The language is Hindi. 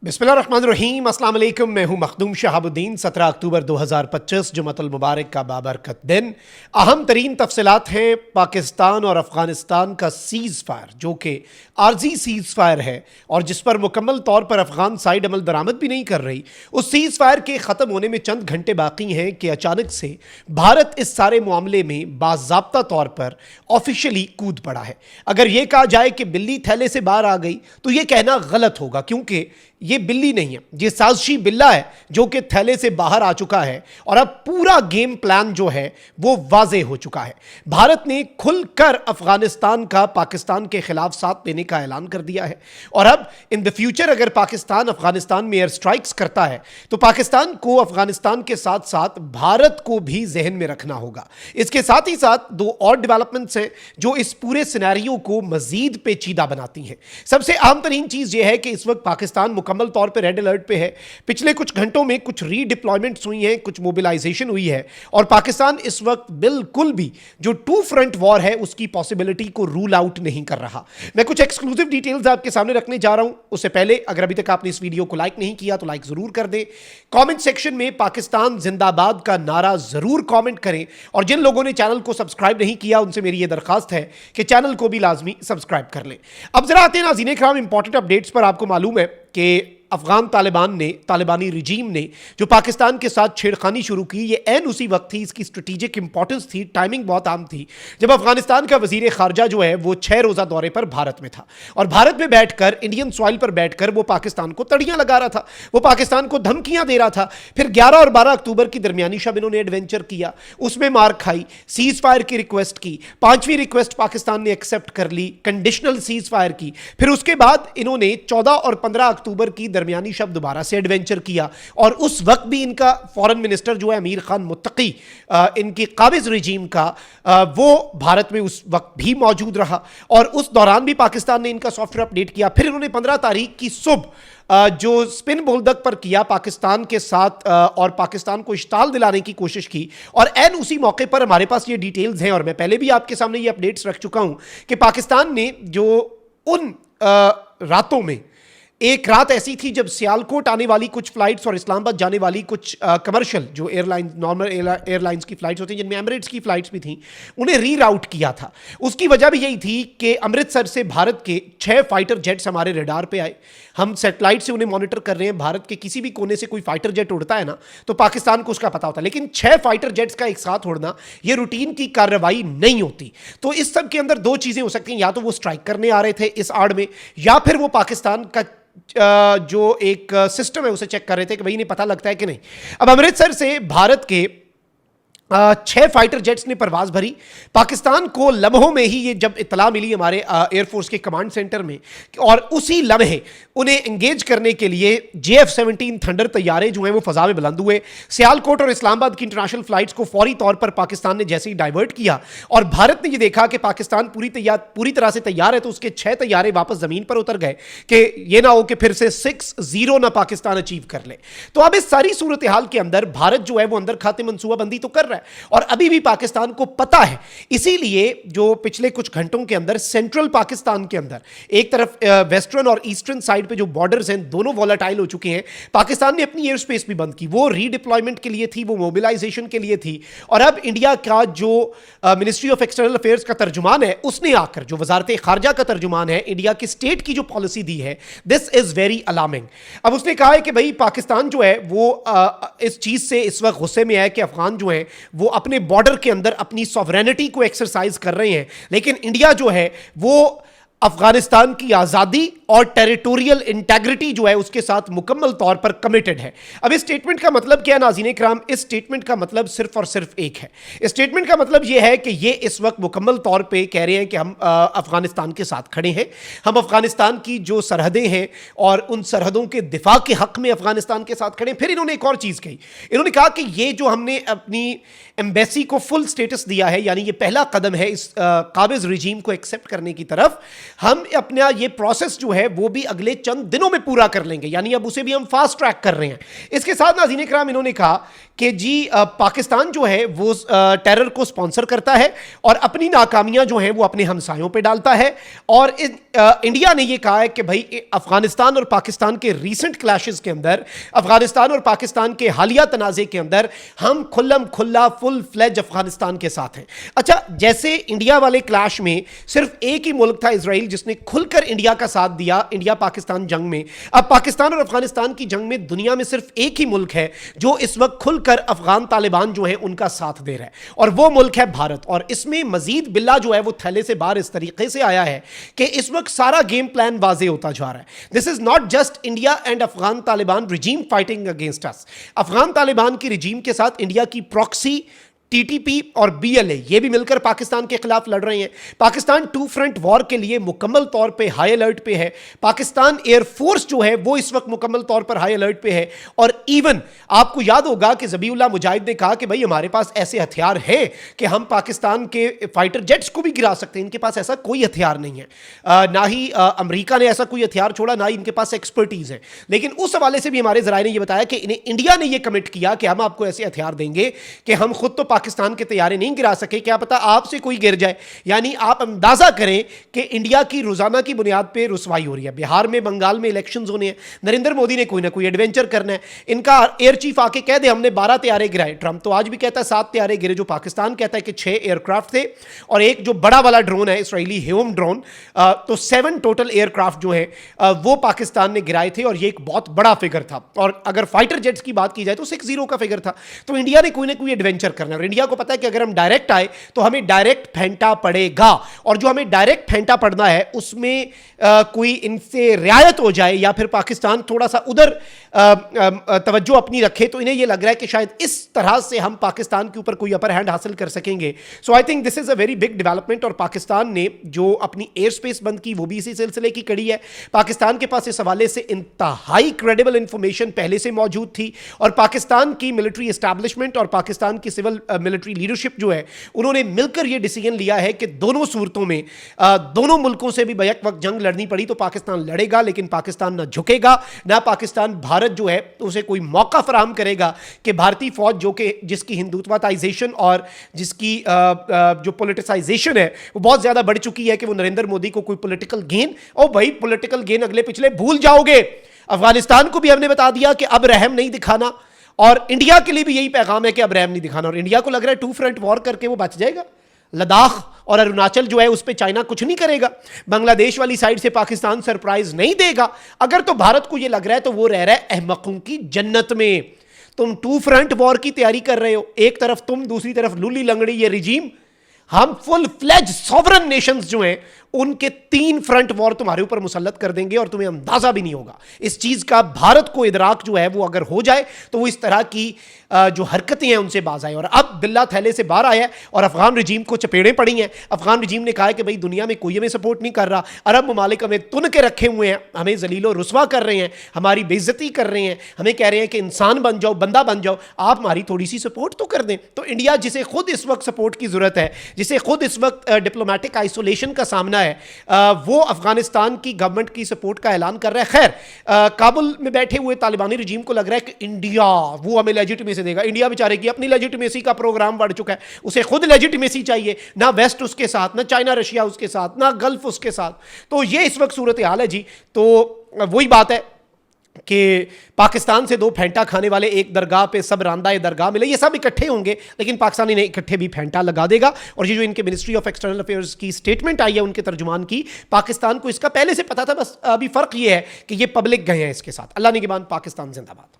बिस्मिल्लाहिर्रहमानिर्रहीम, अस्सलाम वालेकुम। मैं हूं मखदूम शहाबुद्दीन। 17 अक्टूबर 2025 जुमतुल मुबारक का बाबरकत दिन। अहम तरीन तफसीलात हैं पाकिस्तान और अफगानिस्तान का सीज़ फायर, जो कि आर्जी सीज़ फायर है और जिस पर मुकम्मल तौर पर अफगान साइड अमल दरामद भी नहीं कर रही। उस सीज़ फायर के ख़त्म होने में चंद घंटे बाकी हैं कि अचानक से भारत इस सारे मामले में बाज़ाब्ता तौर पर ऑफिशियली कूद पड़ा है। अगर यह कहा जाए कि बिल्ली थैले से बाहर आ गई तो यह कहना गलत होगा, क्योंकि ये बिल्ली नहीं है, ये साजिशी बिल्ला है जो कि थैले से बाहर आ चुका है और अब पूरा गेम प्लान जो है वो वाज़े हो चुका है। भारत ने खुलकर अफगानिस्तान का पाकिस्तान के खिलाफ साथ देने का ऐलान कर दिया है और अब इन द फ्यूचर अगर पाकिस्तान अफगानिस्तान में एयर स्ट्राइक्स करता है तो पाकिस्तान को अफगानिस्तान के साथ साथ भारत को भी जहन में रखना होगा। इसके साथ ही साथ दो और डेवलपमेंट्स हैं जो इस पूरे सिनेरियो को मजीद पेचीदा बनाती हैं। सबसे अहम तरीन चीज़ यह है कि इस वक्त पाकिस्तान मुकम्मल तौर पे रेड अलर्ट पे है। पिछले कुछ घंटों में कुछ रीडिप्लॉयमेंट्स हुई हैं, कुछ मोबिलाइजेशन हुई है और पाकिस्तान इस वक्त बिल्कुल भी जो टू फ्रंट वॉर है उसकी पॉसिबिलिटी को रूल आउट नहीं कर रहा। मैं कुछ एक्सक्लूसिव डिटेल्स आपके सामने रखने जा रहा हूं। उससे पहले अगर अभी तक आपने इस वीडियो को लाइक नहीं किया तो लाइक जरूर कर दें। कमेंट सेक्शन में पाकिस्तान जिंदाबाद का नारा जरूर कमेंट करें और जिन लोगों ने चैनल को सब्सक्राइब नहीं किया उनसे मेरी यह दरखास्त है कि चैनल को भी लाजमी सब्सक्राइब कर लें। अब जरा आते हैं नाज़रीन इकराम इंपॉर्टेंट अपडेट्स पर। आपको मालूम है कि अफगान तालिबानी रिजीम ने जो पाकिस्तान के साथ छेड़खानी शुरू की, ये ऐन उसी वक्त थी, इसकी स्ट्रेटेजिक इंपॉर्टेंस थी, टाइमिंग बहुत आम थी, जब अफगानिस्तान का वजीर खारजा जो है वो 6 रोज़ा दौरे पर भारत में था और भारत में बैठकर इंडियन सॉइल पर बैठकर वो पाकिस्तान को तड़ियां लगा रहा था, वो पाकिस्तान को धमकियां दे रहा था। फिर 11 और 12 अक्टूबर की दरमियानी शब इन्होंने एडवेंचर किया, उसमें मार खाई, सीज फायर की रिक्वेस्ट की, 5वीं रिक्वेस्ट पाकिस्तान ने एक्सेप्ट कर ली, कंडीशनल सीज फायर की। फिर उसके बाद इन्होंने 14 और 15 अक्टूबर की दरमियानी शब्द दोबारा से एडवेंचर किया और उस वक्त भी इनका फॉरेन मिनिस्टर जो है अमीर खान मुत्तकी, इनकी काबिज रजीम का, वो भारत में उस वक्त भी मौजूद रहा और उस दौरान भी पाकिस्तान ने इनका सॉफ्टवेयर अपडेट किया। फिर इन्होंने 15 तारीख की सुबह जो स्पिन बोल्दक पर किया पाकिस्तान के साथ और पाकिस्तान को इश्ताल दिलाने की कोशिश की और एन उसी मौके पर हमारे पास ये डिटेल्स हैं और मैं पहले भी आपके सामने ये अपडेट्स रख चुका हूं कि पाकिस्तान ने जो उन रातों में एक रात ऐसी थी जब सियालकोट आने वाली कुछ फ्लाइट्स और इस्लामाबाद जाने वाली कुछ कमर्शियल जो एयरलाइन नॉर्मल एयरलाइंस की फ्लाइट्स होती हैं जिनमें एमिरेट्स की फ्लाइट्स भी थीं, उन्हें रीराउट किया था। उसकी वजह भी यही थी कि अमृतसर से भारत के 6 फाइटर जेट्स हमारे रडार पे आए। हम सैटेलाइट से उन्हें मॉनिटर कर रहे हैं। भारत के किसी भी कोने से कोई फाइटर जेट उड़ता है ना तो पाकिस्तान को उसका पता होता है, लेकिन 6 फाइटर जेट्स का एक साथ उड़ना यह रूटीन की कार्रवाई नहीं होती। तो इस सब के अंदर 2 चीज़ें हो सकती हैं, या तो वो स्ट्राइक करने आ रहे थे इस आड़ में या फिर वो पाकिस्तान का जो एक सिस्टम है उसे चेक कर रहे थे कि भाई इन्हें पता लगता है कि नहीं। अब अमृतसर से भारत के 6 फाइटर जेट्स ने परवाज भरी। पाकिस्तान को लम्हों में ही ये जब इत्तला मिली हमारे एयरफोर्स के कमांड सेंटर में और उसी लम्हे उन्हें एंगेज करने के लिए JF-17 थंडर तैयारे जो हैं वो फजा में बुलंद हुए। सियालकोट और इस्लामाबाद की इंटरनेशनल फ्लाइट्स को फौरी तौर पर पाकिस्तान ने जैसे ही डाइवर्ट किया और भारत ने ये देखा कि पाकिस्तान पूरी तरह से तैयार है तो उसके 6 तैयारे वापस जमीन पर उतर गए कि ये ना हो कि फिर से 6-0 ना पाकिस्तान अचीव कर ले। तो अब इस सारी सूरत हाल के अंदर भारत जो है वो अंदर खाते मनसूबाबंदी तो कर रहा है और अभी भी पाकिस्तान को पता है। इसीलिए जो पिछले कुछ घंटों के अंदर सेंट्रल पाकिस्तान के अंदर एक तरफ वेस्टर्न और ईस्टर्न साइड पे जो बॉर्डर्स हैं दोनों वॉलेटाइल हो चुके हैं। पाकिस्तान ने अपनी एयर स्पेस भी बंद की, वो रीडिप्लॉयमेंट के लिए थी, वो मोबिलाइजेशन के लिए थी और अब इंडिया का जो मिनिस्ट्री ऑफ एक्सटर्नल अफेयर्स का तर्जुमान है उसने आकर, जो वजारत खारजा का तर्जुमान है, इंडिया की स्टेट की जो पॉलिसी दी है, दिस इज वेरी अलार्मिंग। अब उसने कहा है कि भाई पाकिस्तान जो है वो इस चीज से इस वक्त गुस्से में है कि अफगान जो है वो अपने बॉर्डर के अंदर अपनी सॉवरेनिटी को एक्सरसाइज कर रहे हैं, लेकिन इंडिया जो है वो अफगानिस्तान की आज़ादी और टेरिटोरियल इंटेग्रिटी जो है उसके साथ मुकम्मल तौर पर कमिटेड है। अब इस स्टेटमेंट का मतलब क्या है नाज़रीन इकराम? इस स्टेटमेंट का मतलब सिर्फ और सिर्फ एक है। इस स्टेटमेंट का मतलब यह है कि ये इस वक्त मुकम्मल तौर पे कह रहे हैं कि हम अफगानिस्तान के साथ खड़े हैं, हम अफगानिस्तान की जो सरहदें हैं और उन सरहदों के दिफा के हक में अफगानिस्तान के साथ खड़े हैं। फिर इन्होंने एक और चीज़ कही, इन्होंने कहा कि ये जो हमने अपनी एम्बेसी को फुल स्टेटस दिया है, यानी ये पहला कदम है इस काबिज रजीम को एक्सेप्ट करने की तरफ, हम अपना ये प्रोसेस जो है वो भी अगले चंद दिनों में पूरा कर लेंगे, यानी अब उसे भी हम फास्ट ट्रैक कर रहे हैं। इसके साथ नाज़रीन इकराम इन्होंने कहा कि जी पाकिस्तान जो है वो टेरर को स्पॉन्सर करता है और अपनी नाकामियां जो हैं वो अपने हमसायों पे डालता है। और इंडिया ने ये कहा है कि भाई अफगानिस्तान और पाकिस्तान के रीसेंट क्लैशेस के अंदर, अफगानिस्तान और पाकिस्तान के हालिया तनाज़े के अंदर हम खुल्लम खुल्ला फुल फ्लेज अफगानिस्तान के साथ हैं। अच्छा, जैसे इंडिया वाले क्लैश में सिर्फ एक ही मुल्क था इजराइल जिसने खुलकर इंडिया का साथ दिया इंडिया पाकिस्तान जंग में, अब पाकिस्तान और अफगानिस्तान की जंग में दुनिया में सिर्फ एक ही मुल्क है जो इस वक्त खुलकर अफगान तालिबान जो है उनका साथ दे रहा है, और वो मुल्क है भारत। और इसमें मजीद बिल्ला जो है वो थैले से बाहर इस तरीके से आया है कि इस वक्त सारा गेम प्लान वाजे होता जा रहा है। This is not just India and Afghan Taliban regime fighting against us. Afghan Taliban की रिजीम के साथ इंडिया की प्रॉक्सी टीटीपी और बीएलए ये भी मिलकर पाकिस्तान के खिलाफ लड़ रहे हैं। पाकिस्तान टू फ्रंट वॉर के लिए मुकम्मल तौर पे हाई अलर्ट पे है। पाकिस्तान एयरफोर्स जो है वो इस वक्त मुकम्मल तौर पर हाई अलर्ट पे है। और इवन आपको याद होगा कि ज़बीउल्लाह मुजाहिद ने कहा कि भाई हमारे पास ऐसे हथियार हैं कि हम पाकिस्तान के फाइटर जेट्स को भी गिरा सकते हैं। इनके पास ऐसा कोई हथियार नहीं है, ना ही अमरीका ने ऐसा कोई हथियार छोड़ा, ना ही इनके पास एक्सपर्टीज है। लेकिन उस हवाले से भी हमारे ज़राए ने यह बताया कि इन्हें इंडिया ने यह कमिट किया कि हम आपको ऐसे हथियार देंगे कि हम खुद तो पाकिस्तान के तैयारे नहीं गिरा सके, क्या पता आपसे कोई गिर जाए। यानी आप अंदाजा करें कि इंडिया की रोजाना की बुनियाद पे रुसवाई हो रही है। बिहार में, बंगाल में इलेक्शंस होने हैं, नरेंद्र मोदी ने कोई ना कोई एडवेंचर करना है। इनका एयर चीफ आके कह दे हमने 12 तैयारे गिराए, ट्रंप तो आज भी कहता है 7 तैयारे गिरे, जो पाकिस्तान कहता है कि 6 एयरक्राफ्ट थे और एक जो बड़ा वाला ड्रोन है इसराइली ह्यूम ड्रोन, तो 7 टोटल एयरक्राफ्ट जो है वो पाकिस्तान ने गिराए थे और ये एक बहुत बड़ा फिगर था। और अगर फाइटर जेट्स की बात की जाए तो 60 का फिगर था। तो इंडिया ने कोई ना कोई एडवेंचर करना है और इंडिया को पता है कि अगर हम डायरेक्ट आए तो हमें डायरेक्ट फेंटा पड़ेगा, और जो हमें डायरेक्ट फेंटा पड़ना है उसमें कोई इनसे रियायत हो जाए या फिर पाकिस्तान थोड़ा सा उधर तवज्जो अपनी रखे, तो इन्हें यह लग रहा है कि शायद इस तरह से हम पाकिस्तान के ऊपर कोई अपर हैंड हासिल कर सकेंगे। So I think this is a very big development. और पाकिस्तान ने जो अपनी एयर स्पेस बंद की वो भी इसी सिलसिले की कड़ी है। पाकिस्तान के पास इस हवाले से इंतहाई क्रेडिबल इंफॉर्मेशन पहले से मौजूद थी और पाकिस्तान की मिलिट्री एस्टैब्लिशमेंट और पाकिस्तान की सिविल मिलिट्री लीडरशिप जो है उन्होंने मिलकर यह डिसीजन लिया है कि दोनों सूरतों में दोनों मुल्कों से भी बैक वक्त जंग लड़नी पड़ी तो पाकिस्तान लड़ेगा, लेकिन पाकिस्तान ना झुकेगा, ना पाकिस्तान भारत जो है उसे कोई मौका फराहम करेगा कि भारतीय फौज जो कि जिसकी हिंदुत्वताइजेशन और जिसकी जो पोलिटिसाइजेशन है वो बहुत ज्यादा बढ़ चुकी है कि वो नरेंद्र मोदी को कोई पॉलिटिकल गेन, और भाई पॉलिटिकल गेन अगले पिछले भूल जाओगे। अफगानिस्तान को भी हमने बता दिया कि अब रहम नहीं दिखाना, और इंडिया के लिए भी यही पैगाम है कि अब रहम नहीं दिखाना। और इंडिया को लग रहा है टू फ्रंट वॉर करके वो बच जाएगा। लद्दाख और अरुणाचल जो है उस पर चाइना कुछ नहीं करेगा, बांग्लादेश वाली साइड से पाकिस्तान सरप्राइज नहीं देगा। अगर तो भारत को यह लग रहा है तो वो रह रहा है अहमकों की जन्नत में। तुम टू फ्रंट वॉर की तैयारी कर रहे हो, एक तरफ तुम, दूसरी तरफ लूली लंगड़ी ये रिजीम। हम फुल फ्लेज सॉवरन नेशंस जो हैं उनके 3 फ्रंट वॉर तुम्हारे ऊपर मुसल्लत कर देंगे और तुम्हें अंदाजा भी नहीं होगा इस चीज का। भारत को इदराक जो है वो अगर हो जाए तो वो इस तरह की जो हरकतें हैं उनसे बाज आए। और अब बिल्ला थैले से बाहर आया है और अफगान रिजीम को चपेड़े पड़ी हैं। अफगान रिजीम ने कहा है कि भाई दुनिया में कोई हमें सपोर्ट नहीं कर रहा, अरब ममालिक हमें तुन के रखे हुए हैं, हमें जलीलो रुसवा कर रहे हैं, हमारी बेइज्जती कर रहे हैं, हमें कह रहे हैं कि इंसान बन जाओ, बंदा बन जाओ, आप हमारी थोड़ी सी सपोर्ट तो कर दें। तो इंडिया जिसे खुद इस वक्त सपोर्ट की जरूरत है, जिसे खुद इस वक्त डिप्लोमेटिक आइसोलेशन का सामना है, वो अफगानिस्तान की गवर्नमेंट की सपोर्ट का ऐलान कर रहा है। खैर काबुल में बैठे हुए तालिबानी रिजीम को लग रहा है कि इंडिया वो हमें लेजिटिमेसी देगा। इंडिया बेचारे की अपनी लेजिटिमेसी का प्रोग्राम बढ़ चुका है, उसे खुद लेजिटिमेसी चाहिए, ना वेस्ट उसके साथ, ना चाइना रशिया उसके साथ, ना गल्फ उसके साथ। तो ये इस वक्त सूरत हाल है जी। तो वही बात है कि पाकिस्तान से 2 फेंटा खाने वाले एक दरगाह पे सब रांदा दरगाह मिले, ये सब इकट्ठे होंगे, लेकिन पाकिस्तानी ने इकट्ठे भी फेंटा लगा देगा। और ये जो इनके मिनिस्ट्री ऑफ एक्सटर्नल अफेयर्स की स्टेटमेंट आई है उनके तर्जुमान की, पाकिस्तान को इसका पहले से पता था, बस अभी फर्क ये है कि ये पब्लिक गए हैं इसके साथ। अल्लाह निगहबान, पाकिस्तान जिंदाबाद।